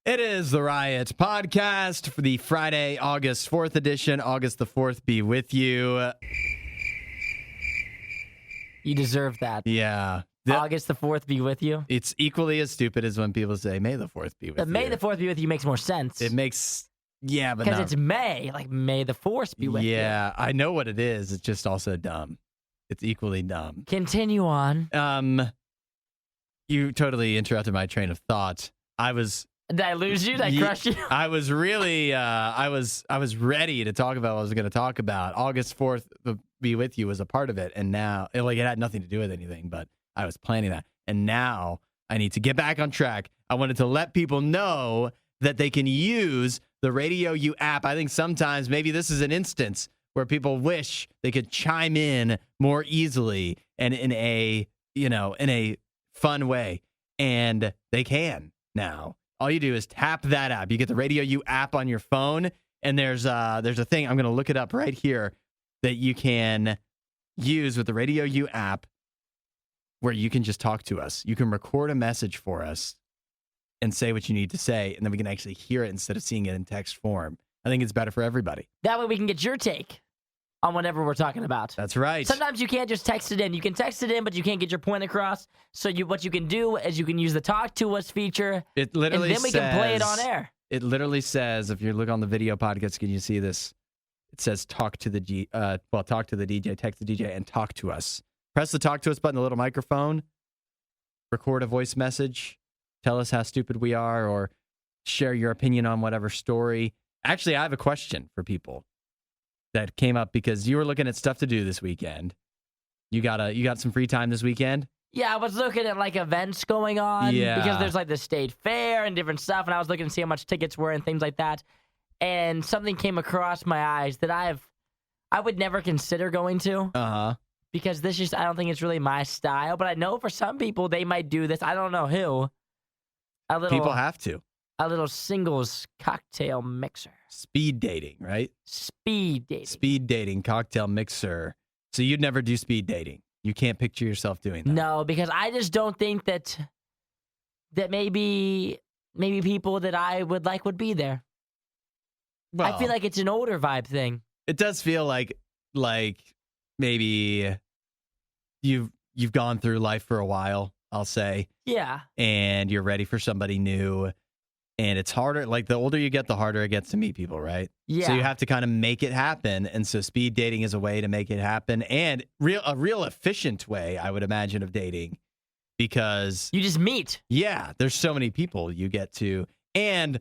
It is the Riot podcast for the Friday, August 4th edition. August the 4th be with you. You deserve that. Yeah. August the 4th be with you. It's equally as stupid as when people say May the 4th be with you. May the 4th be with you makes more sense. It makes, yeah, but because no. it's May, like May the 4th be with you. Yeah, I know what it is. It's just also dumb. It's equally dumb. Continue on. You totally interrupted my train of thought. Did I lose you? Did I crush you? I was really, I was ready to talk about what I was going to talk about. August 4th be with you was a part of it, and now, it had nothing to do with anything, but I was planning that. And now I need to get back on track. I wanted to let people know that they can use the RadioU app. I think sometimes maybe this is an instance where people wish they could chime in more easily and in a fun way, and they can now. All you do is tap that app. You get the RadioU app on your phone, and there's a thing, I'm going to look it up right here, that you can use with the RadioU app where you can just talk to us. You can record a message for us and say what you need to say, and then we can actually hear it instead of seeing it in text form. I think it's better for everybody. That way we can get your take on whatever we're talking about. That's right. Sometimes you can't just text it in. You can text it in, but you can't get your point across. So what you can do is you can use the Talk to Us feature. It literally and then we can play it on air. It literally says, if you look on the video podcast, can you see this? It says talk to the DJ, text the DJ, and talk to us. Press the Talk to Us button, the little microphone, record a voice message, tell us how stupid we are, or share your opinion on whatever story. Actually, I have a question for people that came up because you were looking at stuff to do this weekend. You got some free time this weekend? Yeah, I was looking at like events going on. Yeah. Because there's like the state fair and different stuff, and I was looking to see how much tickets were and things like that. And something came across my eyes that I would never consider going to. Uh-huh. Because I don't think it's really my style. But I know for some people they might do this. I don't know who. People have to. A little singles cocktail mixer. Speed dating, right? Speed dating. Speed dating, cocktail mixer. So you'd never do speed dating. You can't picture yourself doing that. No, because I just don't think that maybe people that I would like would be there. Well, I feel like it's an older vibe thing. It does feel like maybe you've gone through life for a while, I'll say. Yeah. And you're ready for somebody new. And it's harder, like the older you get, the harder it gets to meet people, right? Yeah. So you have to kind of make it happen. And so speed dating is a way to make it happen, and a real efficient way, I would imagine, of dating, because you just meet. Yeah, there's so many people you get to. And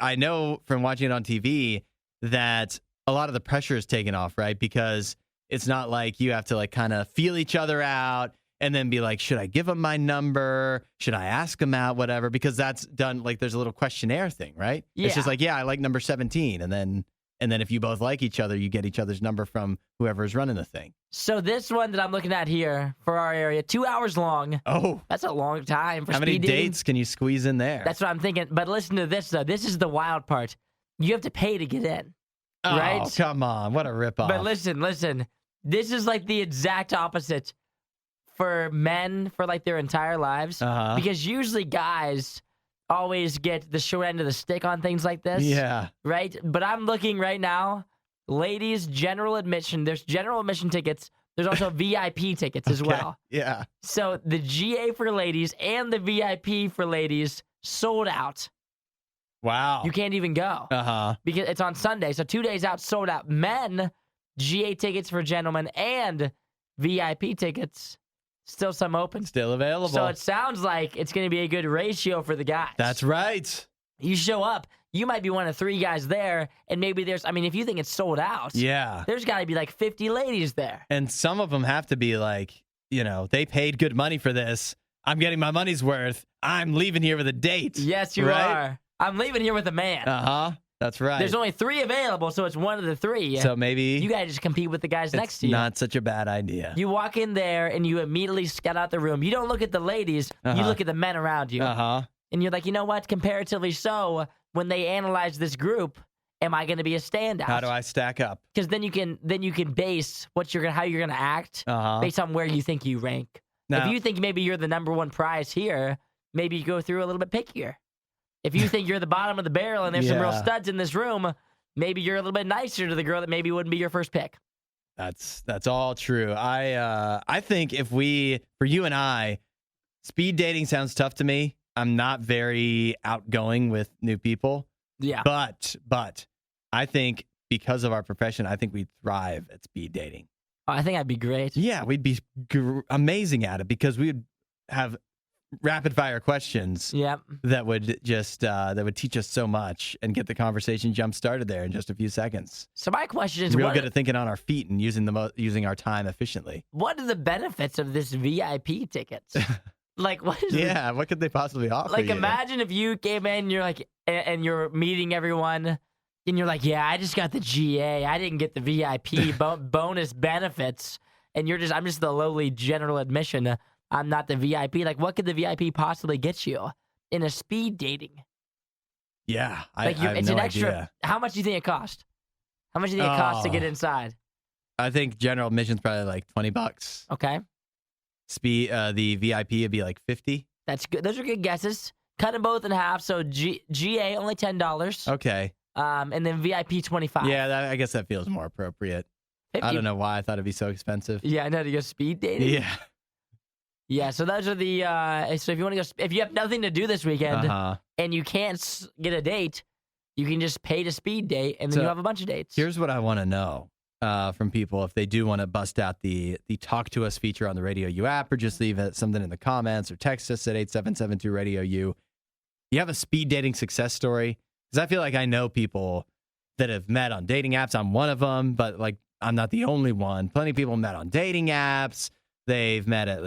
I know from watching it on TV that a lot of the pressure is taken off, right? Because it's not like you have to like kind of feel each other out and then be like, should I give him my number? Should I ask him out? Whatever. Because that's done, like, there's a little questionnaire thing, right? Yeah. It's just like, yeah, I like number 17. And then if you both like each other, you get each other's number from whoever's running the thing. So this one that I'm looking at here for our area, 2 hours long. Oh. That's a long time for How many speed dating. dates can you squeeze in there? That's what I'm thinking. But listen to this, though. This is the wild part. You have to pay to get in. Oh, right? Come on. What a ripoff. But listen. This is like the exact opposite for men for like their entire lives. Uh-huh. Because usually guys always get the short end of the stick on things like this. Yeah. Right? But I'm looking right now, ladies, general admission. There's general admission tickets. There's also VIP tickets as well. Yeah. So the GA for ladies and the VIP for ladies sold out. Wow. You can't even go. Uh-huh. Because it's on Sunday. So 2 days out, sold out. Men, GA tickets for gentlemen and VIP tickets. Still some open. Still available. So it sounds like it's going to be a good ratio for the guys. That's right. You show up, you might be one of 3 guys there, and maybe if you think it's sold out, yeah, there's got to be like 50 ladies there. And some of them have to be like, they paid good money for this. I'm getting my money's worth. I'm leaving here with a date. Yes, you are. I'm leaving here with a man. Uh-huh. That's right. There's only 3 available, so it's one of the 3. So maybe you got to just compete with the guys next to you. Not such a bad idea. You walk in there and you immediately scout out the room. You don't look at the ladies. You look at the men around you. Uh-huh. And you're like, you know what? Comparatively so, when they analyze this group, am I going to be a standout? How do I stack up? Because then you can base how you're gonna act based on where you think you rank. Now, if you think maybe you're the number 1 prize here, maybe you go through a little bit pickier. If you think you're the bottom of the barrel and there's some real Yeah. studs in this room, maybe you're a little bit nicer to the girl that maybe wouldn't be your first pick. That's all true. I think for you and I, speed dating sounds tough to me. I'm not very outgoing with new people. Yeah. But I think because of our profession, I think we'd thrive at speed dating. Oh, I think I'd be great. Yeah, we'd be amazing at it because we'd have rapid fire questions Yep. that would just that would teach us so much and get the conversation jump started there in just a few seconds. So my question is, Real good at thinking on our feet and using our time efficiently. what are the benefits of this VIP tickets? Like, what is Yeah, what could they possibly offer? Like, you? imagine if you came in, you're like, and you're meeting everyone, and you're like, yeah, I just got the GA. I didn't get the VIP bonus benefits. And I'm just the lowly general admission. I'm not the VIP. Like, what could the VIP possibly get you in a speed dating? Yeah, Like, I have it's no an extra. idea. How much do you think it cost? How much do you think it costs to get inside? I think general admission's probably like $20. Okay, The VIP would be like $50. that's good. Those are good guesses. Cut them both in half. So GA only $10. Okay. And then VIP $25. Yeah, I guess that feels more appropriate. 50. I don't know why I thought it'd be so expensive. Yeah, I know, to go speed dating. Yeah. Yeah, so those are the. So if you want to go, if you have nothing to do this weekend and you can't get a date, you can just pay to speed date, and then So, you have a bunch of dates. Here's what I want to know from people if they do want to bust out the Talk to Us feature on the RadioU app, or just leave something in the comments, or text us at 8772 RadioU. You have a speed dating success story? Because I feel like I know people that have met on dating apps. I'm one of them, but like I'm not the only one. Plenty of people met on dating apps. They've met at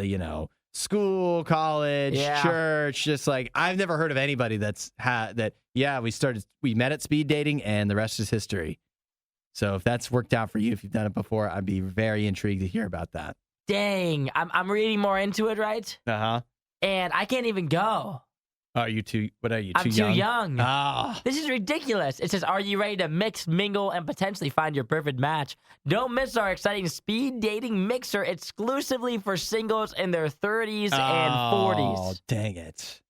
school, college, Yeah. church. Just like I've never heard of anybody that's had that. Yeah, we met at speed dating, and the rest is history. So if that's worked out for you, if you've done it before, I'd be very intrigued to hear about that. Dang, I'm reading more into it, right? And I can't even go. Are you too? What are you? I'm too young. Ah. This is ridiculous. It says, are you ready to mix, mingle, and potentially find your perfect match? Don't miss our exciting speed dating mixer exclusively for singles in their 30s and 40s. Oh, dang it.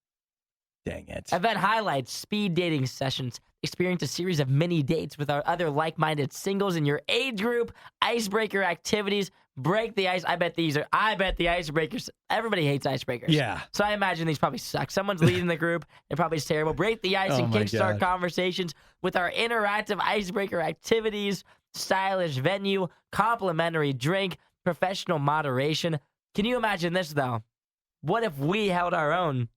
Event highlights, speed dating sessions. Experience a series of mini dates with our other like-minded singles in your age group. Icebreaker activities. Break the ice. I bet the icebreakers. Everybody hates icebreakers. Yeah. So I imagine these probably suck. Someone's leading the group. It probably is terrible. Break the ice Oh and my kickstart God. conversations with our interactive icebreaker activities. Stylish venue. Complimentary drink. Professional moderation. Can you imagine this, though? What if we held our own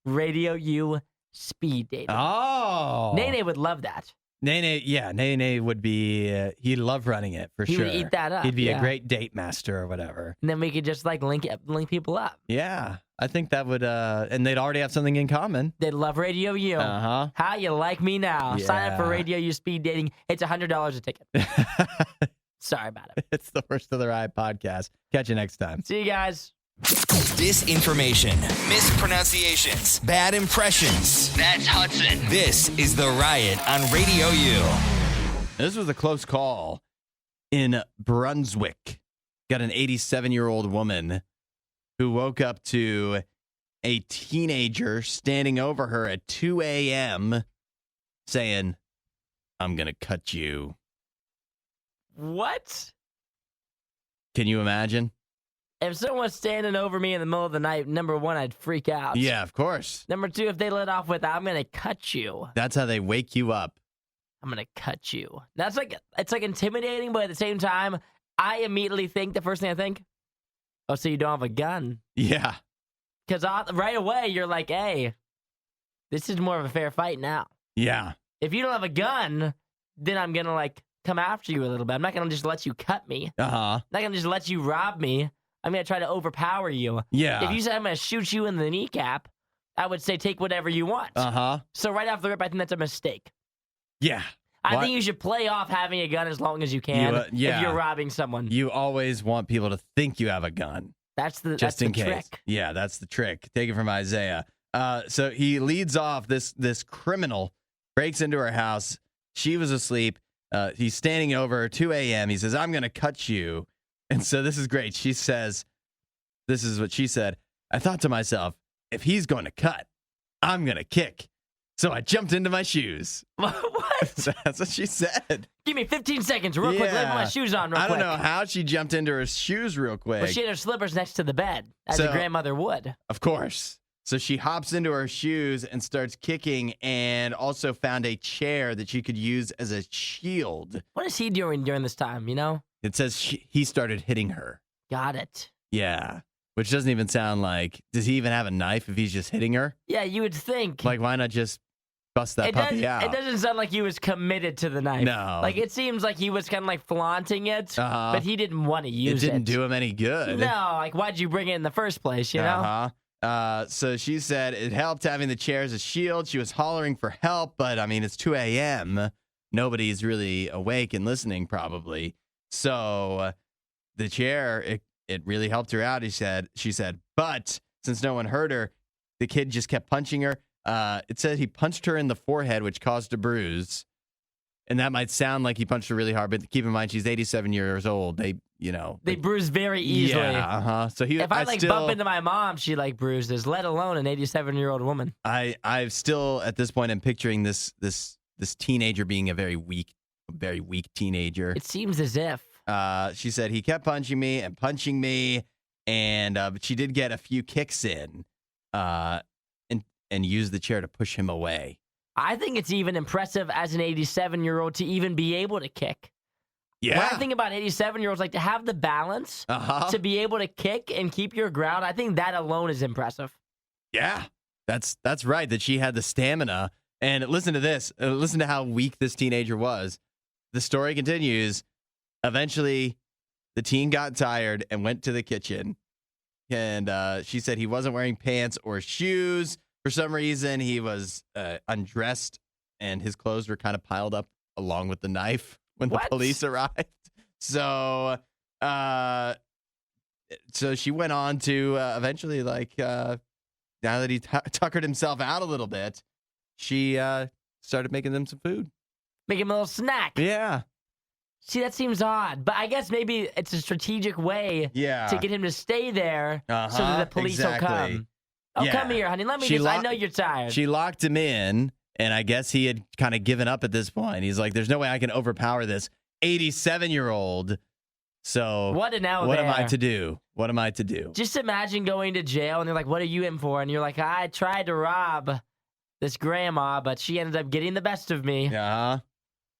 RadioU speed dating? Oh. Nene would love that. Nene would be, he'd love running it for He sure. would eat that up. He'd be yeah. a great date master or whatever. And then we could just link people up. Yeah. I think that would, and they'd already have something in common. They'd love RadioU. Uh-huh. How you like me now? Sign up for Yeah. RadioU speed dating. It's $100 a ticket. Sorry about it. It's the Worst of the RIOT podcast. Catch you next time. See you guys. Disinformation, mispronunciations, bad impressions. That's Hudson. This is The Riot on Radio U. This was a close call in Brunswick. Got an 87-year-old woman who woke up to a teenager standing over her at 2 a.m. saying, "I'm going to cut you." What? Can you imagine? If someone's standing over me in the middle of the night, number one, I'd freak out. Yeah, of course. Number two, if they let off with, I'm going to cut you. That's how they wake you up. I'm going to cut you. That's it's like intimidating, but at the same time, I immediately think, the first thing I think, oh, so you don't have a gun. Yeah. Because right away, you're like, hey, this is more of a fair fight now. Yeah. If you don't have a gun, then I'm going to come after you a little bit. I'm not going to just let you cut me. Uh-huh. I'm not going to just let you rob me. I'm going to try to overpower you. Yeah. If you said I'm going to shoot you in the kneecap, I would say take whatever you want. Uh-huh. So right off the rip, I think that's a mistake. Yeah. I What? think you should play off having a gun as long as you can yeah. if you're robbing someone. You always want people to think you have a gun. That's the Just in case. trick. Yeah, that's the trick. Take it from Isaiah. So he leads off this criminal, breaks into her house. She was asleep. He's standing over her, 2 a.m. He says, "I'm going to cut you." And so this is great. She says, this is what she said. "I thought to myself, if he's going to cut, I'm going to kick." So I jumped into my shoes. What? That's what she said. Give me 15 seconds real quick. Let me put my shoes on real quick. I don't know how she jumped into her shoes real quick. But she had her slippers next to the bed, as a grandmother would. Of course. So she hops into her shoes and starts kicking, and also found a chair that she could use as a shield. What is he doing during this time, you know? It says he started hitting her. Got it. Yeah. Which doesn't even sound like, does he even have a knife if he's just hitting her? Yeah, you would think. Like, why not just bust that puppy out? It doesn't sound like he was committed to the knife. No. Like, it seems like he was kind of like flaunting it, but he didn't want to use it. It didn't do him any good. No, like, why'd you bring it in the first place, you know? So she said it helped having the chair as a shield. She was hollering for help, but I mean, it's 2 a.m. Nobody's really awake and listening, probably. So the chair, it really helped her out, she said. But since no one heard her, the kid just kept punching her. It said he punched her in the forehead, which caused a bruise. And that might sound like he punched her really hard, but keep in mind she's 87 years old. They bruise very easily. Yeah, So if I bump into my mom, she bruises, let alone an 87-year-old woman. I've still at this point I'm picturing this teenager being a very weak teenager. It seems as if. She said he kept punching me, and but she did get a few kicks in, and used the chair to push him away. I think it's even impressive as an 87-year-old to even be able to kick. Yeah. When I think about 87-year-olds, like to have the balance to be able to kick and keep your ground, I think that alone is impressive. Yeah, that's right. That she had the stamina. And listen to this. Listen to how weak this teenager was. The story continues. Eventually, the teen got tired and went to the kitchen. And she said he wasn't wearing pants or shoes. For some reason, he was undressed, and his clothes were kind of piled up along with the knife when the police arrived. So she went on to eventually, now that he tuckered himself out a little bit, she started making them some food. Make him a little snack. Yeah. See, that seems odd, but I guess maybe it's a strategic way to get him to stay there so that the police will come. Oh, come here, honey. Let me I know you're tired. She locked him in, and I guess he had kind of given up at this point. He's like, there's no way I can overpower this 87-year-old. So what am I to do? What am I to do? Just imagine going to jail, and they're like, what are you in for? And you're like, I tried to rob this grandma, but she ended up getting the best of me. Yeah,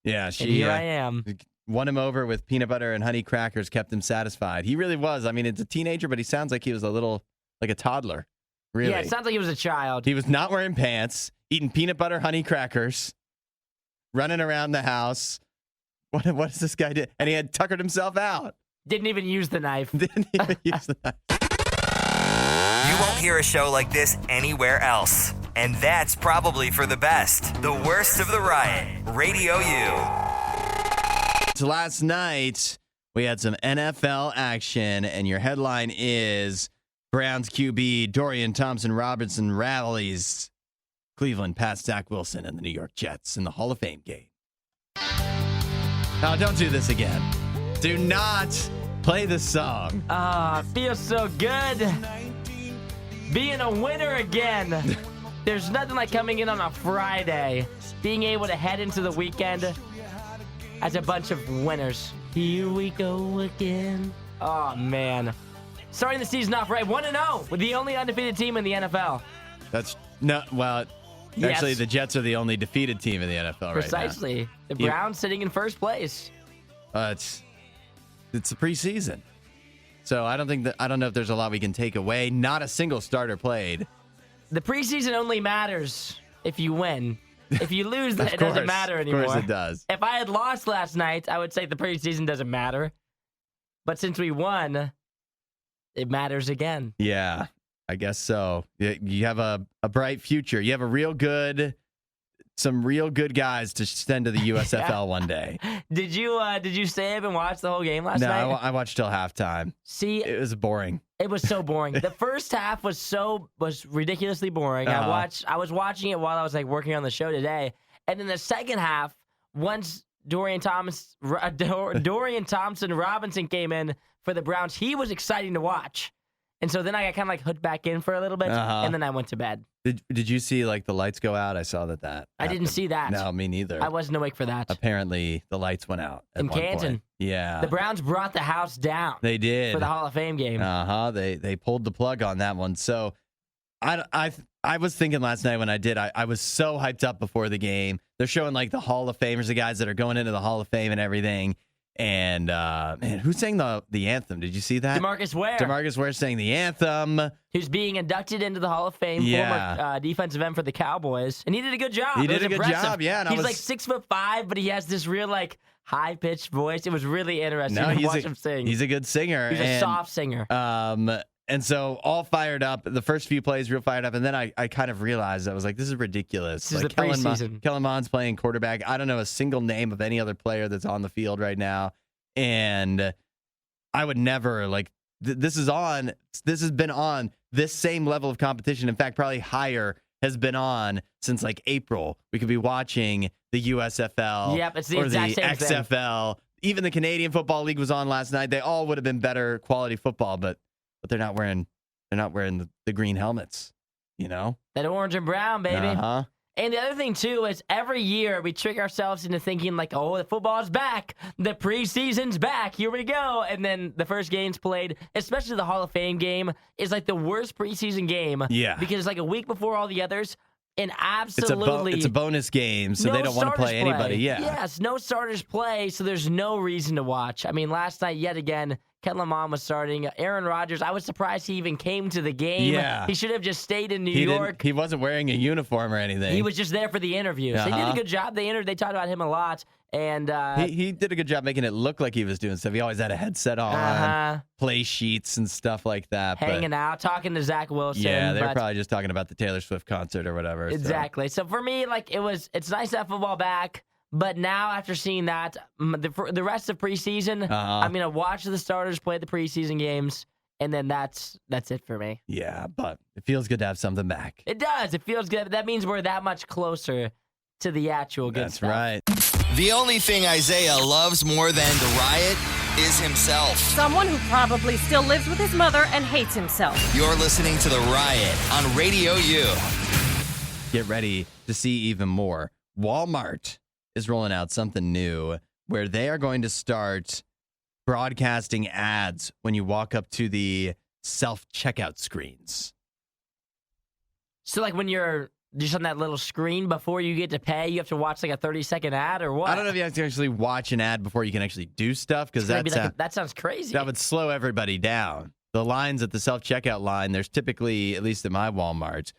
and here I am. Won him over with peanut butter and honey crackers, kept him satisfied. He really was. I mean, it's a teenager, but he sounds like he was a little, like a toddler. Really. Yeah, it sounds like he was a child. He was not wearing pants, eating peanut butter, honey crackers, running around the house. What is this guy do? And he had tuckered himself out. Didn't even use the knife. Didn't even use the knife. You won't hear a show like this anywhere else. And that's probably for the best. The Worst of the Riot, Radio U. So last night, we had some NFL action, and your headline is Browns QB Dorian Thompson-Robinson rallies Cleveland past Zach Wilson and the New York Jets in the Hall of Fame game. Oh, don't do this again. Do not play this song. It feels so good. Being a winner again. There's nothing like coming in on a Friday, being able to head into the weekend as a bunch of winners. Here we go again. Oh, man. Starting the season off right, 1-0 with the only undefeated team in the NFL. Actually, the Jets are the only defeated team in the NFL Precisely. right now. The Browns sitting in first place. It's the preseason. So I don't know if there's a lot we can take away. Not a single starter played. The preseason only matters if you win. If you lose, it doesn't matter anymore. Of course it does. If I had lost last night, I would say the preseason doesn't matter. But since we won, it matters again. Yeah, I guess so. You have a bright future. You have some real good guys to send to the USFL one day. Did you stay up and watch the whole game last night? No, I watched till halftime. See, it was boring. It was so boring. The first half was ridiculously boring. I was watching it while I was working on the show today, and then the second half, once Dorian Thompson Robinson came in for the Browns, he was exciting to watch. And so then I got kind of like hooked back in for a little bit, and then I went to bed. Did you see like the lights go out? I saw that. I didn't see that. No, me neither. I wasn't awake for that. Apparently, the lights went out at In one Canton. point. Yeah. The Browns brought the house down. They did. For the Hall of Fame game. They pulled the plug on that one. So I was thinking last night when I did, I was so hyped up before the game. They're showing like the Hall of Famers, the guys that are going into the Hall of Fame and everything. And man, who sang the anthem? Did you see that? DeMarcus Ware. DeMarcus Ware sang the anthem. Who's being inducted into the Hall of Fame, former defensive end for the Cowboys. And he did a good job. He did a good job, yeah. And he's like 6'5", but he has this real like high-pitched voice. It was really interesting to watch him sing. He's a good singer. He's a soft singer. And so all fired up. The first few plays real fired up. And then I kind of realized, I was like, this is ridiculous. This is the preseason. Kellen Mond's playing quarterback. I don't know a single name of any other player that's on the field right now. And I would never this has been on this same level of competition. In fact, probably higher has been on since like April. We could be watching the USFL. Yep, it's the exact same XFL. thing. Even the Canadian Football League was on last night. They all would have been better quality football, but they're not wearing the green helmets, you know? That orange and brown, baby. Uh-huh. And the other thing, too, is every year we trick ourselves into thinking, like, oh, the football's back. The preseason's back. Here we go. And then the first game's played, especially the Hall of Fame game, is like the worst preseason game. Yeah. Because it's like a week before all the others. And absolutely. It's a bonus game, so no they don't want to play anybody. Yeah. Yes, no starters play, so there's no reason to watch. I mean, last night, yet again, Kellen Mond was starting. Aaron Rodgers, I was surprised he even came to the game. Yeah. He should have just stayed in New York. He wasn't wearing a uniform or anything. He was just there for the interviews. They did a good job. They talked about him a lot. And he did a good job making it look like he was doing stuff. He always had a headset on, play sheets and stuff like that. Hanging out, talking to Zach Wilson. Yeah, they were probably just talking about the Taylor Swift concert or whatever. Exactly. So for me, like it's nice to have football back. But now, after seeing that, the rest of preseason, I'm going to watch the starters play the preseason games, and then that's it for me. Yeah, but it feels good to have something back. It does. It feels good. That means we're that much closer to the actual good stuff. That's right. The only thing Isaiah loves more than the riot is himself. Someone who probably still lives with his mother and hates himself. You're listening to The Riot on RadioU. Get ready to see even more. Walmart is rolling out something new where they are going to start broadcasting ads when you walk up to the self-checkout screens. So like when you're just on that little screen before you get to pay, you have to watch like a 30-second ad or what? I don't know if you have to actually watch an ad before you can actually do stuff, because that sounds crazy. That would slow everybody down. The lines at the self-checkout line, there's typically, at least at my Walmart,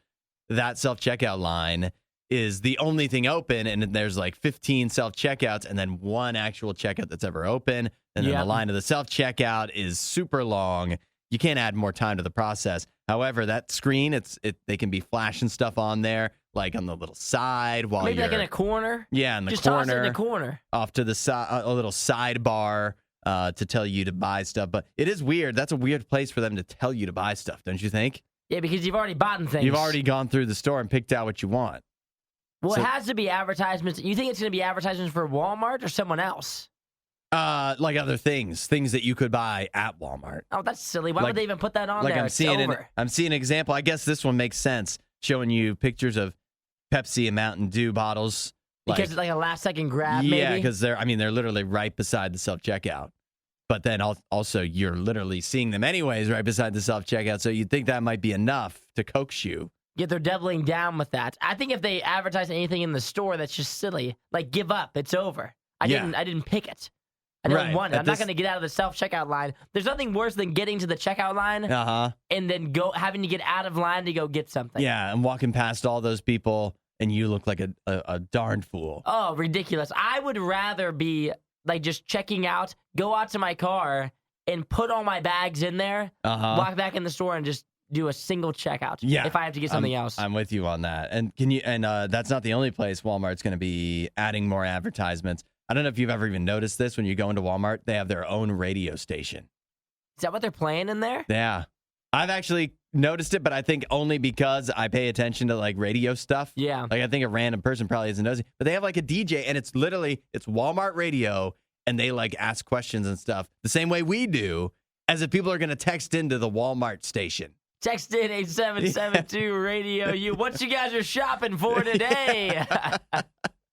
that self-checkout line is the only thing open, and there's like 15 self-checkouts and then one actual checkout that's ever open. And then the line of the self-checkout is super long. You can't add more time to the process. However, that screen, they can be flashing stuff on there, like on the little side while maybe like in a corner. Yeah, in the just corner. Just toss it in the corner. Off to the side, a little sidebar to tell you to buy stuff. But it is weird. That's a weird place for them to tell you to buy stuff, don't you think? Yeah, because you've already bought things. You've already gone through the store and picked out what you want. Well, it has to be advertisements. You think it's going to be advertisements for Walmart or someone else? Like other things that you could buy at Walmart. Oh, that's silly. Why would they even put that on there? I'm seeing an example. I guess this one makes sense, showing you pictures of Pepsi and Mountain Dew bottles. Because it's like a last-second grab, maybe? Yeah, because they're literally right beside the self-checkout. But then also you're literally seeing them anyways right beside the self-checkout, so you'd think that might be enough to coax you. Yet they're doubling down with that. I think if they advertise anything in the store, that's just silly. Like, give up. It's over. I didn't pick it. I didn't want it. I'm not going to get out of the self-checkout line. There's nothing worse than getting to the checkout line and then having to get out of line to go get something. Yeah, and walking past all those people, and you look like a darn fool. Oh, ridiculous. I would rather be, like, just checking out, go out to my car, and put all my bags in there, walk back in the store, and just do a single checkout. Yeah, if I have to get something else. I'm with you on that. And that's not the only place Walmart's going to be adding more advertisements. I don't know if you've ever even noticed this. When you go into Walmart, they have their own radio station. Is that what they're playing in there? Yeah. I've actually noticed it, but I think only because I pay attention to like radio stuff. Yeah. Like I think a random person probably isn't noticing. But they have like a DJ, and it's Walmart radio, and they like ask questions and stuff the same way we do. as if people are going to text into the Walmart station. Text in 8772 Radio U. What you guys are shopping for today?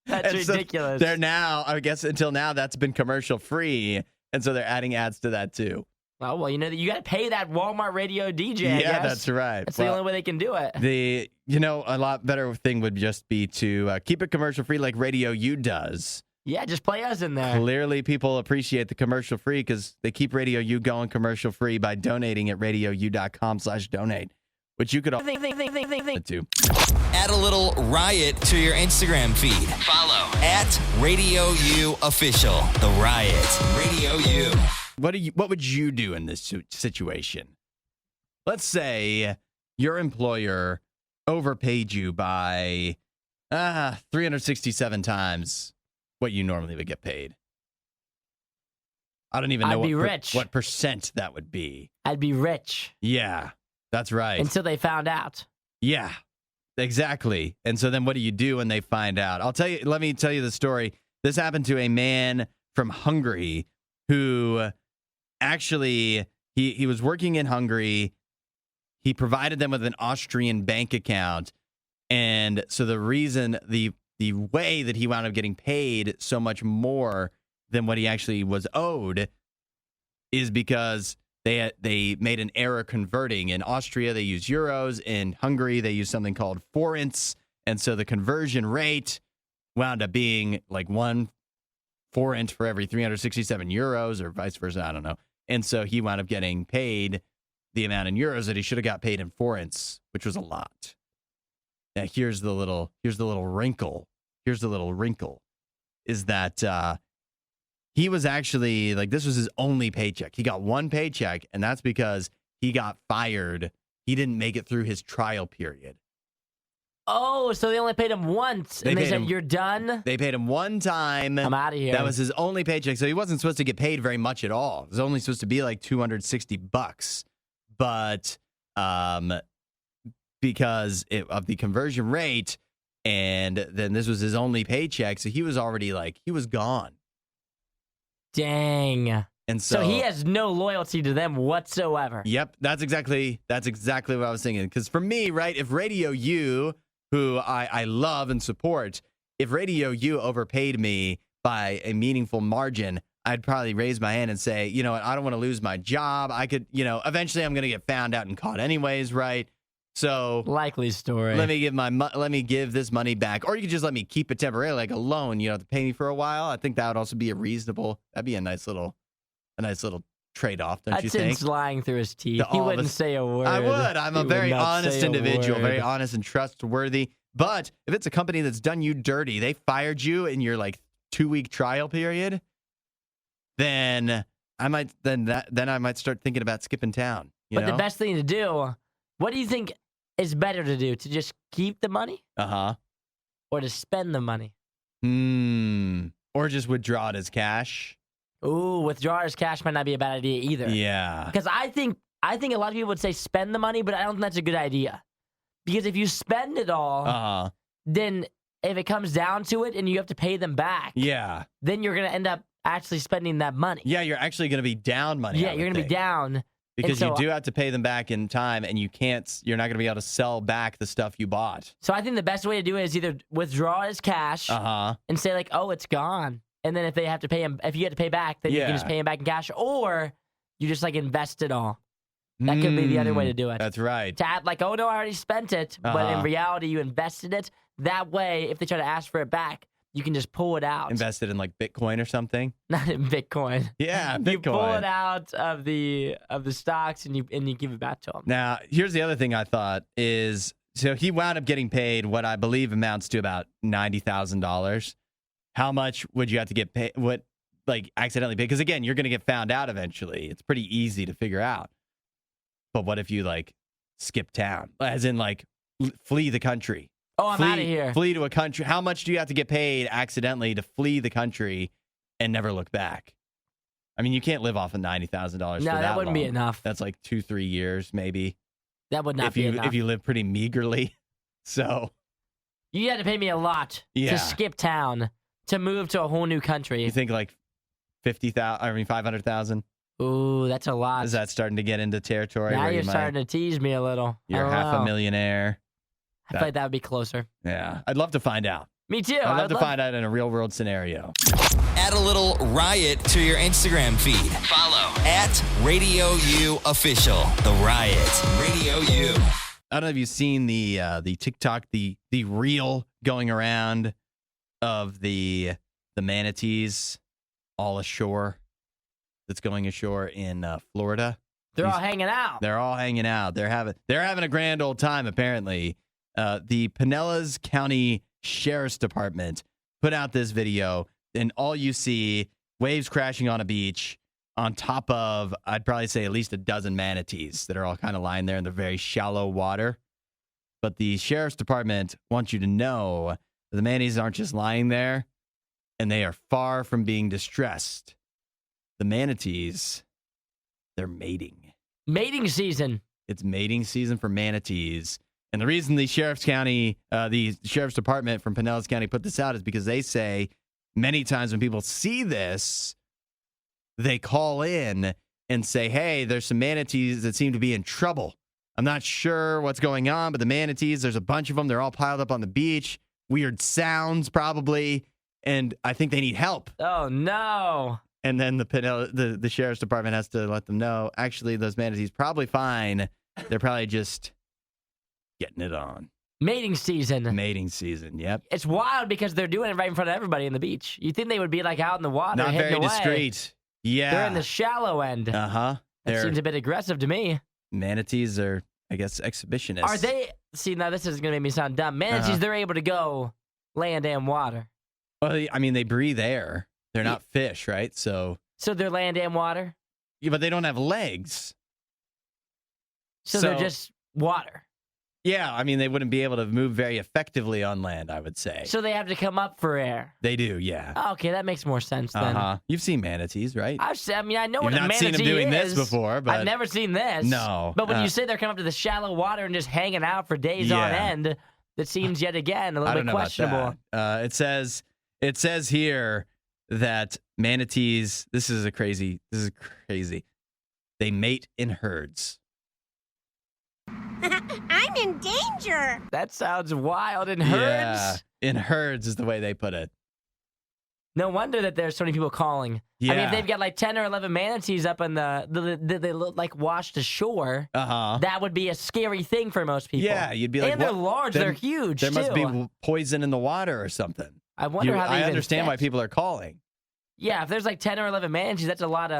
That's And so ridiculous. they're now, I guess until now, that's been commercial free. And so they're adding ads to that too. Oh, well, you got to pay that Walmart radio DJ. I Yeah, guess. that's right. That's the only way they can do it. A lot better thing would just be to keep it commercial free like RadioU does. Yeah, just play us in there. Clearly, people appreciate the commercial free because they keep RadioU going commercial free by donating at radiou.com/donate, which you could all to. Add a little riot to your Instagram feed. Follow at RadioU Official. The Riot. Radio U. What would you do in this situation? Let's say your employer overpaid you by 367 times what you normally would get paid. I don't even know what percent that would be. I'd be rich. Yeah, that's right. Until they found out. Yeah, exactly. And so then what do you do when they find out? Let me tell you the story. This happened to a man from Hungary who actually, he was working in Hungary. He provided them with an Austrian bank account. And so the reason, the way that he wound up getting paid so much more than what he actually was owed is because they made an error converting. In Austria, they use euros. In Hungary, they use something called forints. And so the conversion rate wound up being like 1 forint for every 367 euros or vice versa. I don't know. And so he wound up getting paid the amount in euros that he should have got paid in forints, which was a lot. Now, here's the little wrinkle. Here's the little wrinkle is that he was actually this was his only paycheck. He got one paycheck, and that's because he got fired. He didn't make it through his trial period. Oh, so they only paid him once, and they said, you're done? They paid him one time. I'm out of here. That was his only paycheck, so he wasn't supposed to get paid very much at all. It was only supposed to be like $260. But because of the conversion rate, and then this was his only paycheck, so he was already he was gone. Dang. And so he has no loyalty to them whatsoever. Yep, that's exactly what I was thinking. Because for me, right, if RadioU, who I love and support, if RadioU overpaid me by a meaningful margin, I'd probably raise my hand and say, you know what, I don't want to lose my job. I could, eventually I'm going to get found out and caught anyways, right? So likely story. Let me give this money back, or you could just let me keep it temporarily, like a loan. You don't have to pay me for a while. I think that would also be that'd be a nice little trade-off, don't you think? Hudson lying through his teeth. He wouldn't say a word. I would. I'm a very honest individual, very honest and trustworthy. But if it's a company that's done you dirty, they fired you in your 2-week trial period, then I might start thinking about skipping town. But the best thing to do, what do you think is better to do? To just keep the money? Or to spend the money? Or just withdraw it as cash? Ooh, withdraw as cash might not be a bad idea either. Yeah. Because I think a lot of people would say spend the money, but I don't think that's a good idea. Because if you spend it all, then if it comes down to it and you have to pay them back, then you're going to end up actually spending that money. Yeah, you're actually going to be down money. Yeah, you're going to be down. Because you do have to pay them back in time, and you're not going to be able to sell back the stuff you bought. So I think the best way to do it is either withdraw as cash and say oh, it's gone. And then if you have to pay back, then you can just pay him back in cash, or you just invest it all. That could be the other way to do it. That's right. To add oh no, I already spent it, but in reality you invested it. That way, if they try to ask for it back, you can just pull it out. Invested in Bitcoin or something? Not in Bitcoin. Yeah, Bitcoin. You pull it out of the stocks and you give it back to them. Now, here's the other thing I thought is, so he wound up getting paid what I believe amounts to about $90,000. How much would you have to get paid? What accidentally paid? Because again, you're going to get found out eventually. It's pretty easy to figure out. But what if you skip town, as in flee the country? Oh, I'm out of here. Flee to a country. How much do you have to get paid accidentally to flee the country and never look back? I mean, you can't live off of $90,000. No, that wouldn't be enough. That's 2-3 years, maybe. That would not be enough. If you live pretty meagerly. So you had to pay me a lot to skip town, to move to a whole new country. You think 50,000? I mean 500,000. Ooh, that's a lot. Is that starting to get into territory? Now where you're starting to tease me a little. You're half a millionaire. I feel like that would be closer. Yeah. I'd love to find out. Me too. I'd love to find out in a real world scenario. Add a little riot to your Instagram feed. Follow at RadioU Official. The Riot. Radio U. I don't know if you've seen the TikTok, the reel going around of the manatees all ashore. That's going ashore in Florida. They're all hanging out. They're all hanging out. They're having a grand old time. Apparently, the Pinellas County Sheriff's Department put out this video, and all you see waves crashing on a beach on top of, I'd probably say, at least a dozen manatees that are all kind of lying there in the very shallow water. But the Sheriff's Department wants you to know that the manatees aren't just lying there, and they are far from being distressed. The manatees, they're mating. Mating season. It's mating season for manatees. And the reason the Sheriff's Department from Pinellas County put this out is because they say many times when people see this, they call in and say, hey, there's some manatees that seem to be in trouble. I'm not sure what's going on, but the manatees, there's a bunch of them. They're all piled up on the beach. Weird sounds, probably. And I think they need help. Oh, no. And then the Sheriff's Department has to let them know, actually, those manatees probably fine. They're probably just getting it on. Mating season. Mating season, yep. It's wild because they're doing it right in front of everybody in the beach. You'd think they would be like out in the water. Not very away. discreet. Yeah. They're in the shallow end. Uh-huh. That seems a bit aggressive to me. Manatees are, I guess, exhibitionists. Are they? See, now this is going to make me sound dumb. Manatees, they're able to go land and water. Well, I mean, they breathe air. They're not fish, right? So they're land and water? Yeah, but they don't have legs. So they're just water. Yeah, I mean, they wouldn't be able to move very effectively on land, I would say. So they have to come up for air. They do, yeah. Oh, okay, that makes more sense then. Uh-huh. You've seen manatees, right? I know what a manatee is. You've not seen them doing this before, but I've never seen this. No. But when you say they're coming up to the shallow water and just hanging out for days on end, that seems yet again a little bit questionable. It says here that manatees, this is crazy. They mate in herds. I'm in danger. That sounds wild. In herds? Yeah, in herds is the way they put it. No wonder that there's so many people calling. Yeah. I mean, if they've got like 10 or 11 manatees up in they look like washed ashore, that would be a scary thing for most people. Yeah, you'd be like, and they're large, they're huge, there too. must be poison in the water or something. I wonder how they I understand why people are calling. Yeah, if there's like 10 or 11 manatees, that's a lot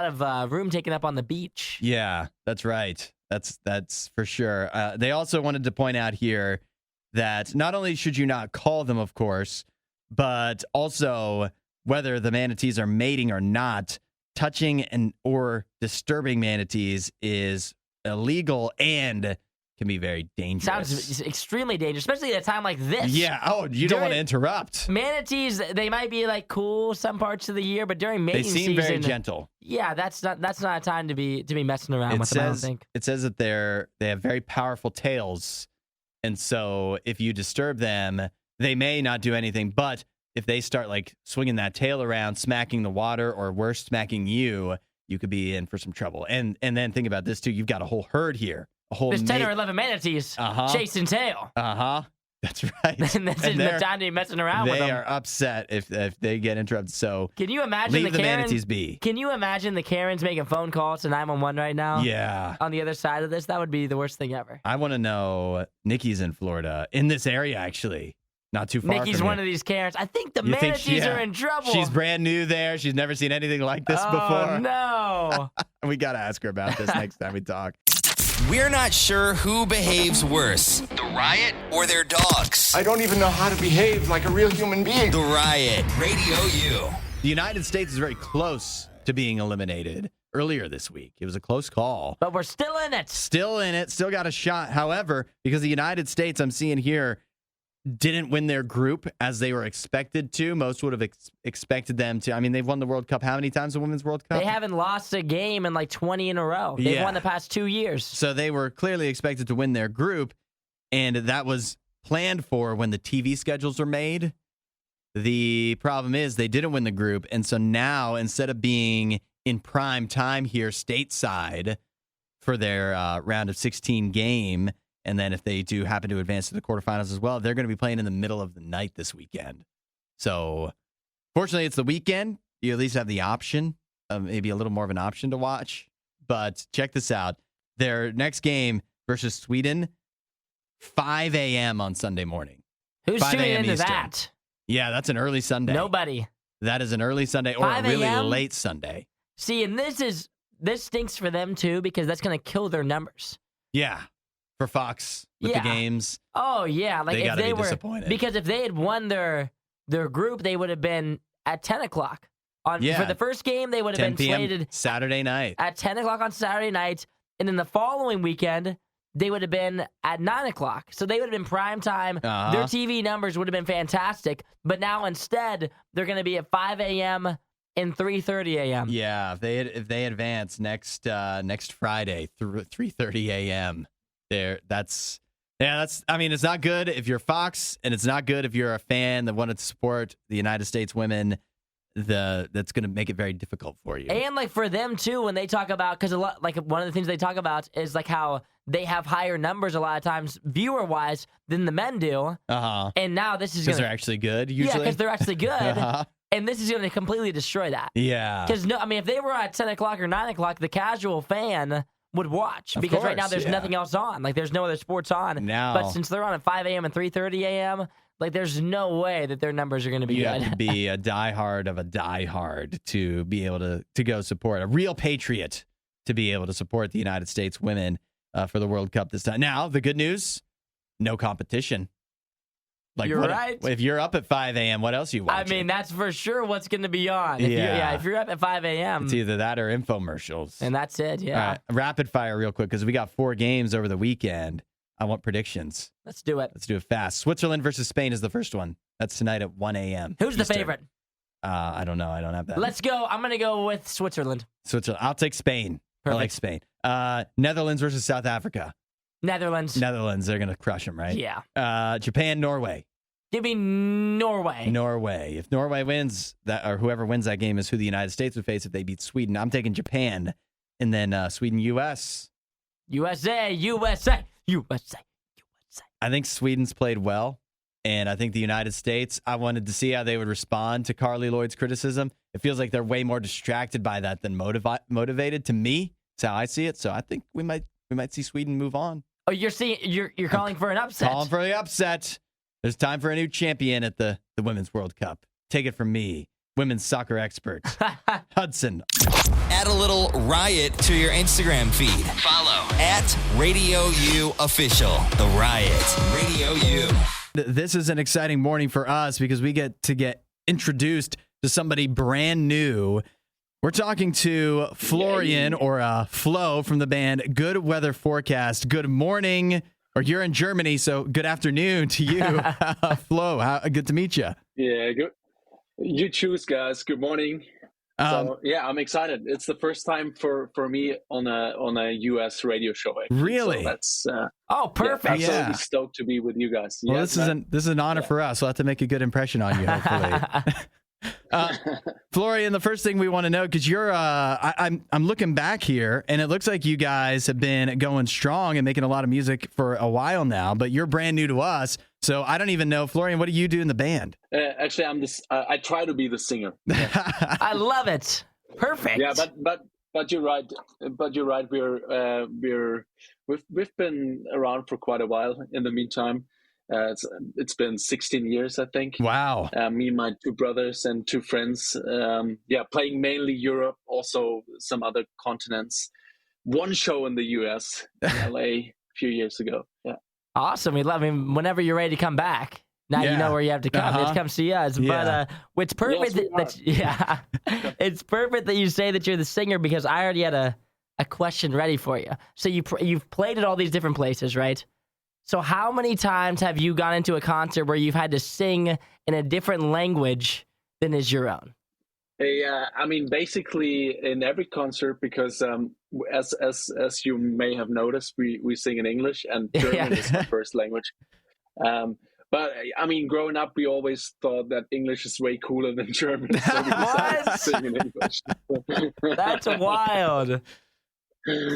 of room taken up on the beach. Yeah, that's right. That's for sure. They also wanted to point out here that not only should you not call them, of course, but also whether the manatees are mating or not, touching or disturbing manatees is illegal and can be very dangerous. Sounds extremely dangerous, especially at a time like this. Yeah. Oh, you don't want to interrupt. Manatees, they might be like cool some parts of the year, but during mating season, they seem very gentle. Yeah, that's not a time to be messing around with them, I don't think. It says that they have very powerful tails, and so if you disturb them, they may not do anything, but if they start like swinging that tail around, smacking the water, or worse, smacking you could be in for some trouble. And then think about this too. You've got a whole herd here. There's 10 or 11 manatees chasing tail. That's right. And that's the time to be messing around with them. They are upset if they get interrupted. So can you imagine leave the manatees be. Can you imagine the Karens making phone calls to 911 right now? Yeah. On the other side of this, that would be the worst thing ever. I want to know. Nikki's in Florida, in this area actually. Not too far. Nikki's from one of these Karens. I think the manatees are in trouble. She's brand new there. She's never seen anything like this before. Oh, no. We got to ask her about this next time we talk. We're not sure who behaves worse, the Riot or their dogs. I don't even know how to behave like a real human being. The Riot, Radio U. The United States is very close to being eliminated earlier this week. It was a close call. But we're still in it. Still in it. Still got a shot. However, because the United States, I'm seeing here, didn't win their group as they were expected to. Most would have expected them to. I mean, they've won the World Cup how many times, the Women's World Cup? They haven't lost a game in like 20 in a row. They've won the past 2 years. So they were clearly expected to win their group, and that was planned for when the TV schedules were made. The problem is they didn't win the group, and so now instead of being in prime time here stateside for their round of 16 game. And then if they do happen to advance to the quarterfinals as well, they're going to be playing in the middle of the night this weekend. So fortunately, it's the weekend. You at least have the option, maybe a little more of an option to watch. But check this out. Their next game versus Sweden, 5 a.m. on Sunday morning. Who's 5 tuning a.m. into Eastern. that? Yeah, that's an early Sunday. Nobody. That is an early Sunday or a 5 really a.m.? late Sunday. See, and this stinks for them too because that's going to kill their numbers. Yeah, for Fox with the games. Oh yeah, like they if gotta they be were disappointed. because if they had won their group, they would have been at 10 o'clock for the first game. They would have 10 been p.m. slated Saturday night. at 10 o'clock on Saturday night, and then the following weekend they would have been at 9 o'clock. So they would have been prime time. Uh-huh. Their TV numbers would have been fantastic, but now instead they're going to be at 5 a.m. and 3:30 a.m. Yeah, if they advance next Friday through 3:30 a.m. That's I mean, it's not good if you're Fox, and it's not good if you're a fan that wanted to support the United States women. That's going to make it very difficult for you. And like for them too, when they talk about, because a lot, like one of the things they talk about is like how they have higher numbers a lot of times viewer wise than the men do. And now this is because gonna, they're actually good. Usually, yeah, because they're actually good. And this is going to completely destroy that. Yeah. Because I mean, if they were at 10 o'clock or 9 o'clock, the casual fan would watch because right now there's nothing else on. Like there's no other sports on. Now, but since they're on at 5 a.m. and 3:30 a.m., like there's no way that their numbers are going to be you good. have to be a diehard of a diehard to be able to go support, a real patriot to be able to support the United States women for the World Cup this time. Now, the good news, no competition. Like you're right. If you're up at 5 a.m., what else are you watching? I mean, that's for sure what's going to be on. If you're up at 5 a.m. It's either that or infomercials. And that's it, yeah. All right, rapid fire real quick because we got 4 games over the weekend. I want predictions. Let's do it. Let's do it fast. Switzerland versus Spain is the first one. That's tonight at 1 a.m. Who's the Eastern. favorite? I don't know. I don't have that. Let's go. I'm going to go with Switzerland. Switzerland. I'll take Spain. Perfect. I like Spain. Netherlands versus South Africa. Netherlands. Netherlands. They're going to crush them, right? Yeah. Japan, Norway. Give me Norway. Norway. If Norway wins, or whoever wins that game is who the United States would face if they beat Sweden. I'm taking Japan. And then Sweden, U.S. USA. I think Sweden's played well. And I think the United States, I wanted to see how they would respond to Carly Lloyd's criticism. It feels like they're way more distracted by that than motivated. To me, that's how I see it. So I think we might see Sweden move on. Oh, you're calling for an upset. Calling for the upset. There's time for a new champion at the Women's World Cup. Take it from me, women's soccer expert, Hudson. Add a little riot to your Instagram feed. Follow @RadioU Official. The Riot. Radio U. This is an exciting morning for us because we get introduced to somebody brand new. We're talking to Florian or Flo from the band Good Weather Forecast. Good morning. Or you're in Germany, so good afternoon to you, Flo. Good to meet you. Yeah, good. You choose, guys. Good morning. I'm excited. It's the first time for me on a US radio show. Actually. Really? So that's perfect. Yeah, absolutely stoked to be with you guys. Well, yes, this is an honor for us. We'll have to make a good impression on you, hopefully. Florian, the first thing we want to know, because you're I'm looking back here and it looks like you guys have been going strong and making a lot of music for a while now, but you're brand new to us, so I don't even know. Florian, what do you do in the band? Actually, I try to be the singer. Yeah. I love it. Perfect. Yeah, but you're right. We've been around for quite a while. In the meantime. It's been 16 years, I think. Wow. Me and my 2 brothers and 2 friends. Playing mainly Europe, also some other continents. 1 show in the US, in LA, a few years ago. Yeah. Awesome. We love him. Whenever you're ready to come back, now you know where you have to come. Just come see us. Yeah. But it's perfect it's perfect that you say that you're the singer because I already had a question ready for you. So you've played at all these different places, right? So how many times have you gone into a concert where you've had to sing in a different language than is your own? I mean, basically in every concert, because as you may have noticed, we sing in English and German is my first language. But I mean, growing up, we always thought that English is way cooler than German. So we decided to sing in English. That's wild.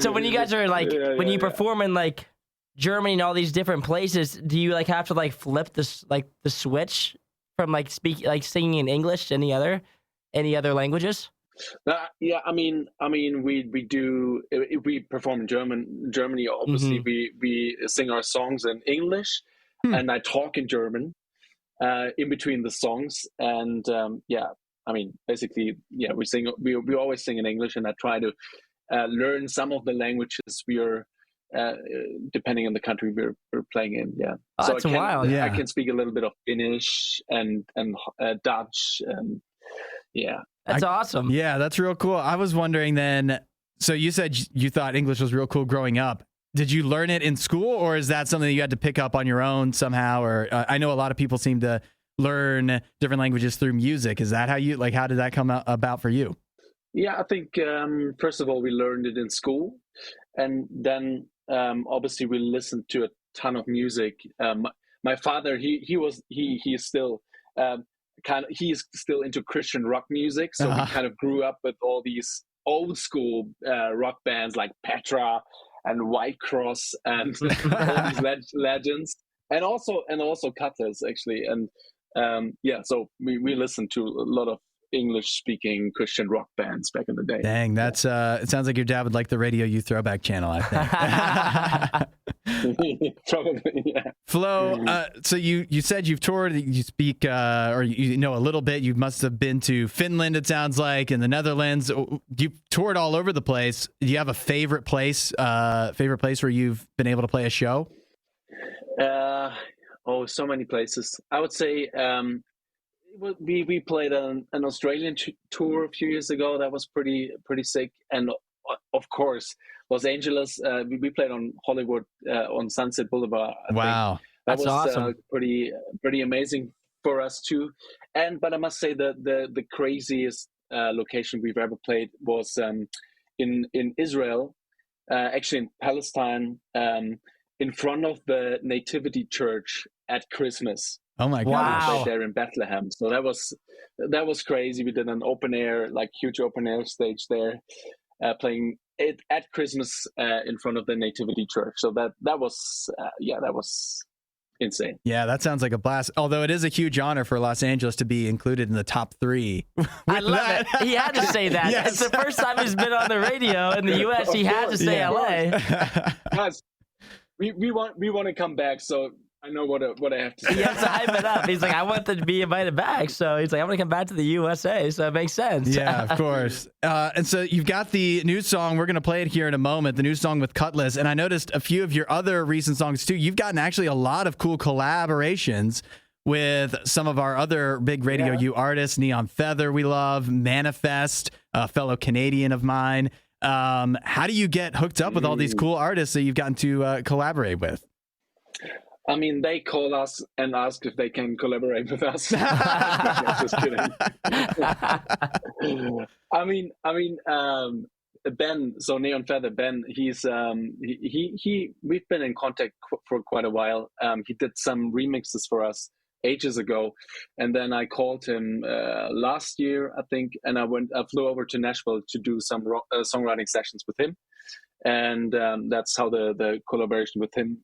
So when you guys are like, when you perform in like Germany and all these different places, do you like have to like flip this like the switch from like singing in English to any other languages? Yeah, I mean, we do. If we perform in Germany, obviously we sing our songs in English, and I talk in German in between the songs. And yeah, I mean, basically, yeah, we always sing in English, and I try to learn some of the languages we are. Depending on the country we're playing in, yeah. Oh, so that's wild. I can speak a little bit of Finnish and Dutch, and yeah. That's awesome. Yeah, that's real cool. I was wondering then, so you said you thought English was real cool growing up. Did you learn it in school, or is that something that you had to pick up on your own somehow? Or I know a lot of people seem to learn different languages through music. Is that how did that come about for you? Yeah, I think first of all, we learned it in school, and then obviously we listened to a ton of music. My father, he is still he's still into Christian rock music, so we kind of grew up with all these old school rock bands like Petra and White Cross and all these legends, and also Cutlass actually, and yeah, so we listened to a lot of English-speaking Christian rock bands back in the day. Dang, that's it sounds like your dad would like the RadioU throwback channel, I think. Probably, yeah. Flo, so you said you've toured, you speak, or you know a little bit. You must have been to Finland, it sounds like, and the Netherlands. You've toured all over the place. Do you have a favorite place where you've been able to play a show? So many places. I would say we played an Australian tour a few years ago. That was pretty sick. And of course, Los Angeles. We played on Hollywood on Sunset Boulevard. Wow, that was awesome. Pretty amazing for us too. But I must say the craziest location we've ever played was in Israel, actually in Palestine, in front of the Nativity Church at Christmas. Oh my God! Wow. There in Bethlehem. So that was crazy. We did an open air, like huge open air stage there, playing it at Christmas in front of the Nativity Church. So that was insane. Yeah, that sounds like a blast. Although it is a huge honor for Los Angeles to be included in the top 3. I love it. He had to say that. Yes. It's the first time he's been on the radio in the U.S. He had to say LA. Guys, we want to come back. So I know what I have to say. He has to hype it up. He's like, I want them to be invited back. So he's like, I'm going to come back to the USA. So it makes sense. Yeah, of course. And so you've got the new song. We're going to play it here in a moment, the new song with Cutlass. And I noticed a few of your other recent songs, too. You've gotten actually a lot of cool collaborations with some of our other big RadioU artists, Neon Feather we love, Manifest, a fellow Canadian of mine. How do you get hooked up with all these cool artists that you've gotten to collaborate with? I mean, they call us and ask if they can collaborate with us. Just kidding. I mean, Ben. So Neon Feather, Ben. He's we've been in contact for quite a while. He did some remixes for us ages ago, and then I called him last year, I think, and I flew over to Nashville to do some songwriting sessions with him, and that's how the collaboration with him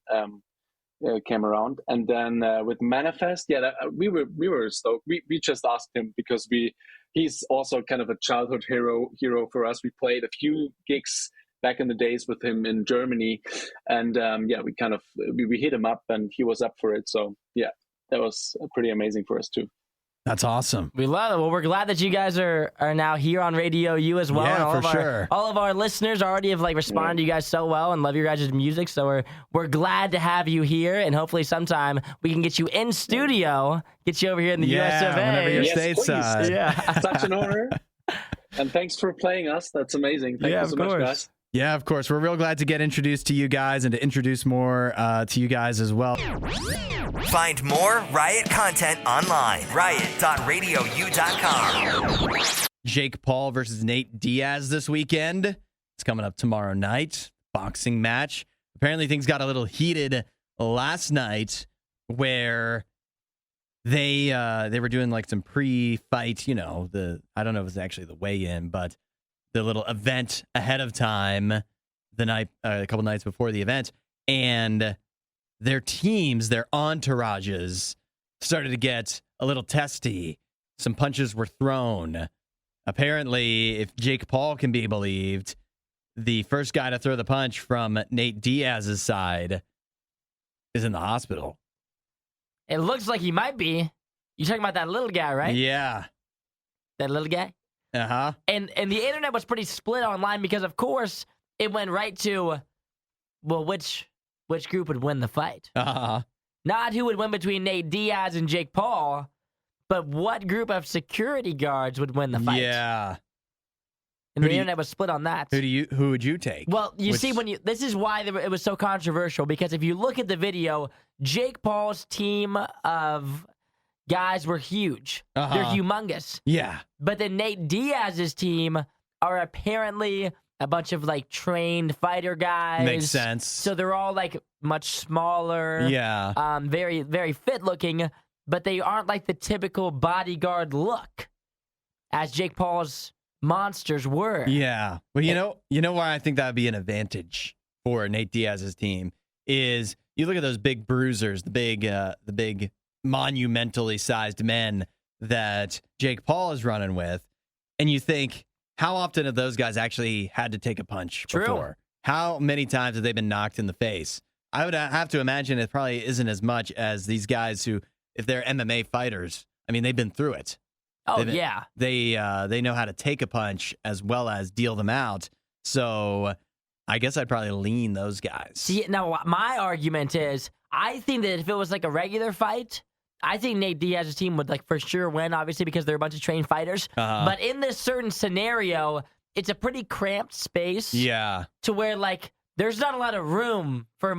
came around. And then with Manifest, we were stoked. We just asked him because he's also kind of a childhood hero for us. We played a few gigs back in the days with him in Germany, and we hit him up and he was up for it. So yeah, that was pretty amazing for us too. That's awesome. We love it. Well, we're glad that you guys are now here on RadioU as well. Yeah, and for sure. All of our listeners already have responded to you guys so well and love your guys' music. So we're glad to have you here, and hopefully sometime we can get you in studio, get you over here in the US of A. Whenever you're Yes, stateside. Yeah. Such an honor. And thanks for playing us. That's amazing. Thank you so much, guys. Yeah, of course. We're real glad to get introduced to you guys and to introduce more to you guys as well. Find more Riot content online. riot.radiou.com. Jake Paul versus Nate Diaz this weekend. It's coming up tomorrow night. Boxing match. Apparently things got a little heated last night where they were doing like some pre-fight, I don't know if it was actually the weigh-in, but the little event ahead of time, a couple nights before the event, and their teams, their entourages started to get a little testy. Some punches were thrown. Apparently, if Jake Paul can be believed, the first guy to throw the punch from Nate Diaz's side is in the hospital. It looks like he might be. You're talking about that little guy, right? Yeah. That little guy? Uh-huh. And the internet was pretty split online because, of course, it went right to, well, which group would win the fight? Uh-huh. Not who would win between Nate Diaz and Jake Paul, but what group of security guards would win the fight? Yeah. And the internet was split on that. Who would you take? Well, see, this is why it was so controversial, because if you look at the video, Jake Paul's team of guys were huge. Uh-huh. They're humongous. Yeah. But then Nate Diaz's team are apparently a bunch of like trained fighter guys. Makes sense. So they're all like much smaller. Yeah. Very, very fit looking, but they aren't like the typical bodyguard look as Jake Paul's monsters were. Yeah. Well, you know why I think that would be an advantage for Nate Diaz's team is you look at those big bruisers, the big monumentally sized men that Jake Paul is running with, and you think, how often have those guys actually had to take a punch before? How many times have they been knocked in the face? I would have to imagine it probably isn't as much as these guys who, if they're MMA fighters, I mean, they've been through it. Yeah. They know how to take a punch as well as deal them out. So I guess I'd probably lean those guys. See, now my argument is, I think that if it was like a regular fight, I think Nate Diaz's team would like for sure win, obviously, because they're a bunch of trained fighters. But in this certain scenario, it's a pretty cramped space. Yeah. To where like there's not a lot of room for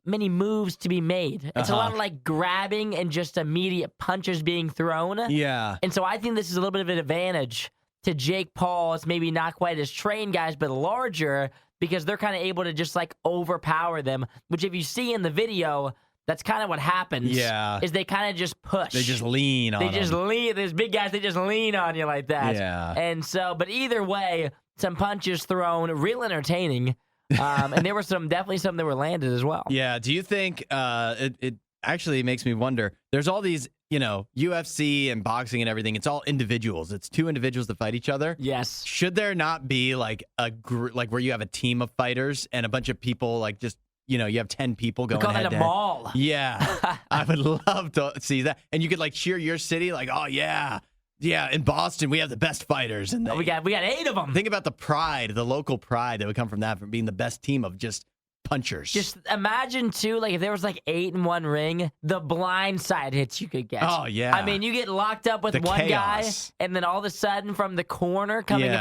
many moves to be made. It's a lot of like grabbing and just immediate punches being thrown. Yeah. And so I think this is a little bit of an advantage to Jake Paul. It's maybe not quite as trained guys, but larger, because they're kind of able to just like overpower them, which if you see in the video, that's kind of what happens. Yeah. Is they kind of just push. They just lean on them. Lean. There's big guys, they just lean on you like that. Yeah. And so, but either way, some punches thrown, real entertaining. And there were definitely some that were landed as well. Yeah. Do you think it actually makes me wonder? There's all these, UFC and boxing and everything. It's all individuals. It's two individuals that fight each other. Yes. Should there not be like like where you have a team of fighters and a bunch of people like just you have 10 people going call head that to a head? mall. Yeah. I would love to see that. And you could like cheer your city like, oh yeah. Yeah, in Boston, we have the best fighters. And we got 8 of them. Think about the pride, the local pride that would come from that, from being the best team of just punchers. Just imagine, too, like if there was like 8 in one ring, the blind side hits you could get. Oh, yeah. I mean, you get locked up with The one chaos. guy, and then all of a sudden from the corner, coming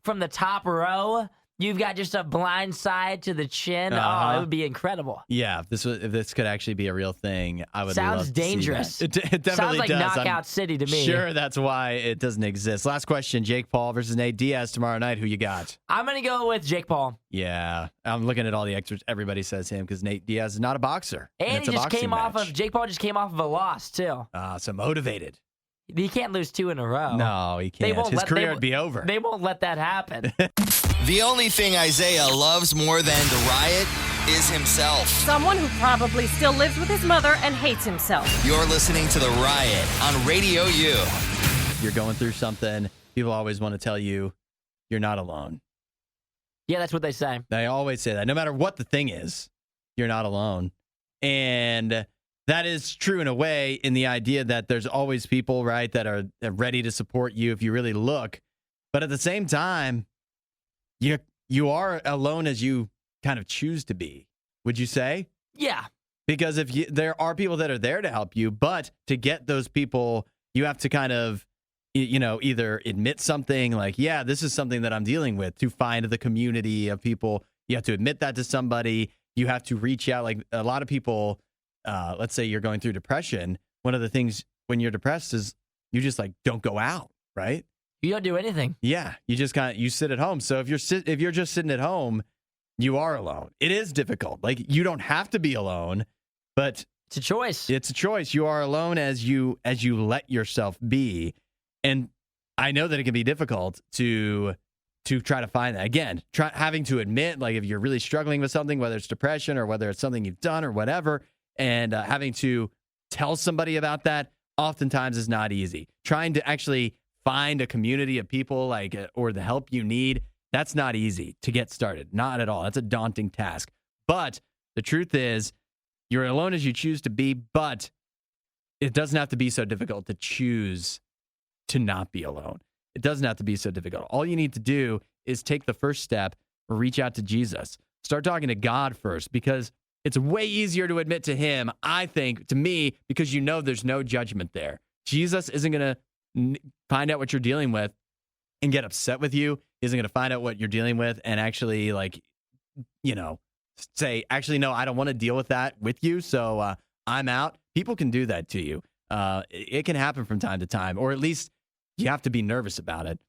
from the top row, you've got just a blind side to the chin. Oh, it would be incredible. Yeah, if this could actually be a real thing, I would Sounds love dangerous. to see that. It definitely Sounds like does. Knockout City to me. Sure, that's why it doesn't exist. Last question, Jake Paul versus Nate Diaz tomorrow night. Who you got? I'm going to go with Jake Paul. Yeah, I'm looking at all the extras. Everybody says him because Nate Diaz is not a boxer. And Jake Paul just came off of a loss, too. So motivated. He can't lose 2 in a row. No, he can't. His career would be over. They won't let that happen. The only thing Isaiah loves more than the riot is himself. Someone who probably still lives with his mother and hates himself. You're listening to The Riot on RadioU. You're going through something. People always want to tell you you're not alone. Yeah, that's what they say. They always say that. No matter what the thing is, you're not alone. And that is true in a way, in the idea that there's always people, right, that are ready to support you if you really look. But at the same time, you are alone as you kind of choose to be, would you say? Yeah. Because there are people that are there to help you, but to get those people, you have to kind of, either admit something like, yeah, this is something that I'm dealing with, to find the community of people. You have to admit that to somebody. You have to reach out. Like a lot of people, let's say you're going through depression. One of the things when you're depressed is you just like don't go out, right? You don't do anything. Yeah, you just you sit at home. So if you're just sitting at home, you are alone. It is difficult. Like you don't have to be alone, but It's a choice. It's a choice. You are alone as you let yourself be. And I know that it can be difficult to try to find that. Again, having to admit, like if you're really struggling with something, whether it's depression or whether it's something you've done or whatever, and having to tell somebody about that oftentimes is not easy. Trying to actually find a community of people or the help you need, that's not easy to get started. Not at all. That's a daunting task. But the truth is, you're alone as you choose to be, but it doesn't have to be so difficult to choose to not be alone. It doesn't have to be so difficult. All you need to do is take the first step, reach out to Jesus. Start talking to God first, because it's way easier to admit to him, I think, to me, because there's no judgment there. Jesus isn't going to find out what you're dealing with and get upset with you. He isn't going to find out what you're dealing with and actually, say, actually, no, I don't want to deal with that with you, so I'm out. People can do that to you. It can happen from time to time, or at least you have to be nervous about it.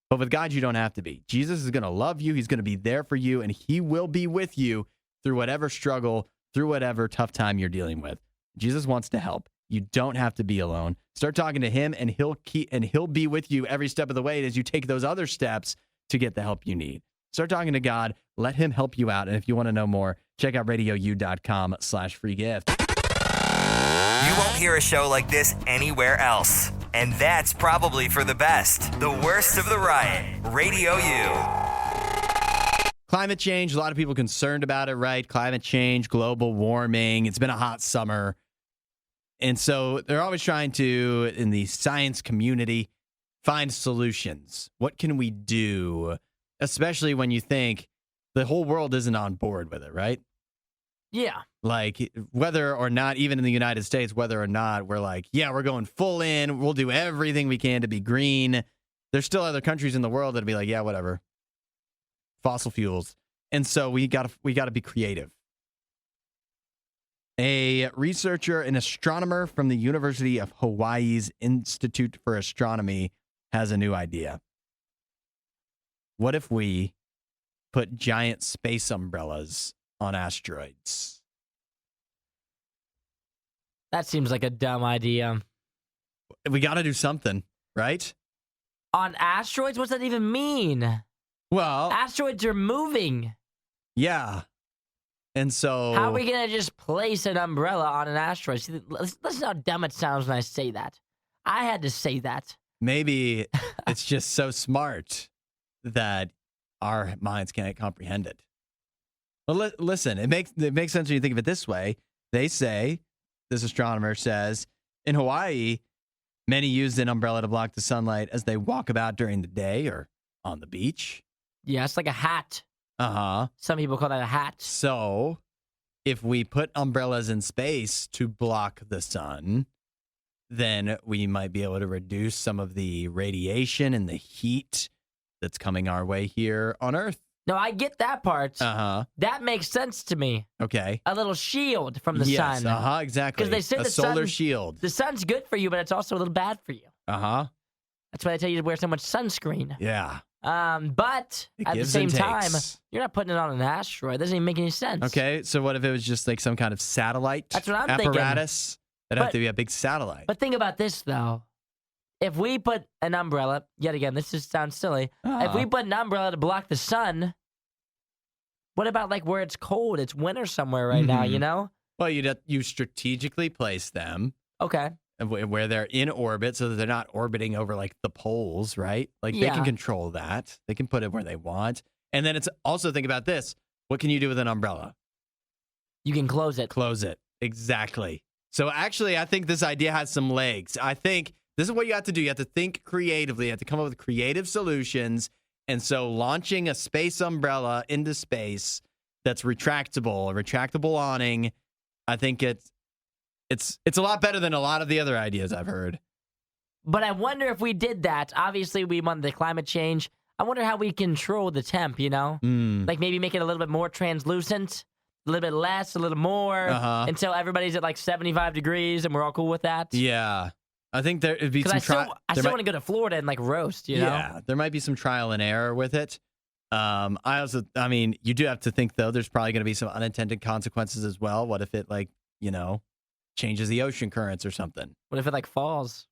But with God, you don't have to be. Jesus is going to love you. He's going to be there for you, and he will be with you through whatever struggle, through whatever tough time you're dealing with. Jesus wants to help. You don't have to be alone. Start talking to him, and he'll be with you every step of the way as you take those other steps to get the help you need. Start talking to God. Let him help you out. And if you want to know more, check out RadioU.com/free gift. You won't hear a show like this anywhere else. And that's probably for the best. The Worst of the Riot. Radio U. Climate change, a lot of people concerned about it, right? Climate change, global warming. It's been a hot summer. And so they're always trying to, in the science community, find solutions. What can we do? Especially when you think the whole world isn't on board with it, right? Yeah. Like, whether or not, even in the United States, whether or not we're like, yeah, we're going full in, we'll do everything we can to be green. There's still other countries in the world that'll be like, yeah, whatever. Fossil fuels. And so we gotta be creative. A researcher and astronomer from the University of Hawaii's Institute for Astronomy has a new idea. What if we put giant space umbrellas on asteroids? That seems like a dumb idea. We got to do something, right? On asteroids? What's that even mean? Well, Asteroids are moving. yeah. And so, How are we going to just place an umbrella on an asteroid? See, listen how dumb it sounds when I say that. I had to say that. maybe it's just so smart that our minds can't comprehend it. Well, listen, it makes sense when you think of it this way. They say, this astronomer says, in Hawaii, many use an umbrella to block the sunlight as they walk about during the day or on the beach. Yeah, it's like a hat. Uh-huh. Some people call that a hat. So if we put umbrellas in space to block the sun, then we might be able to reduce some of the radiation and the heat that's coming our way here on Earth. No, I get that part. Uh-huh. That makes sense to me. Okay. A little shield from the Yes, sun. uh-huh, exactly. 'Cause they say a the solar sun- shield. The sun's good for you, but it's also a little bad for you. Uh-huh. That's why they tell you to wear so much sunscreen. Yeah. But It at the gives same and time, takes. you're not putting it on an asteroid. That doesn't even make any sense. Okay, so what if it was just like some kind of satellite That's what I'm thinking. apparatus? That'd have But- to be a big satellite. But think about this, though. If we put an umbrella, yet again, this just sounds silly. If we put an umbrella to block the sun, what about like where it's cold? It's winter somewhere right now, you know? Well, you strategically place them Okay. where they're in orbit so that they're not orbiting over like the poles, right? Like they Yeah. can control that. They can put it where they want. And then it's also, think about this. What can you do with an umbrella? You can close it. Close it. Exactly. So actually, I think this idea has some legs. I think this is what you have to do. You have to think creatively. You have to come up with creative solutions. And so launching a space umbrella into space that's retractable, a retractable awning, I think it's a lot better than a lot of the other ideas I've heard. But I wonder if we did that. Obviously, we want the climate change. I wonder how we control the temp, you know? Like maybe make it a little bit more translucent, a little bit less, a little more, until everybody's at like 75 degrees and we're all cool with that. Yeah. I think there'd be Because some I still want to go to Florida and like roast, you know? Yeah, there might be some trial and error with it. I mean, you do have to think though, there's probably going to be some unintended consequences as well. What if it changes the ocean currents or something. What if it like falls?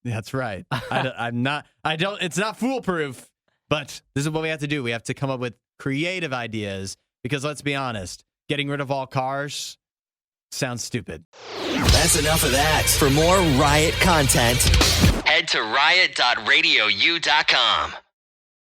That's right. It's not foolproof, but this is what we have to do. We have to come up with creative ideas because let's be honest, getting rid of all cars sounds stupid. That's enough of that. For more Riot content, head to riot.radiou.com.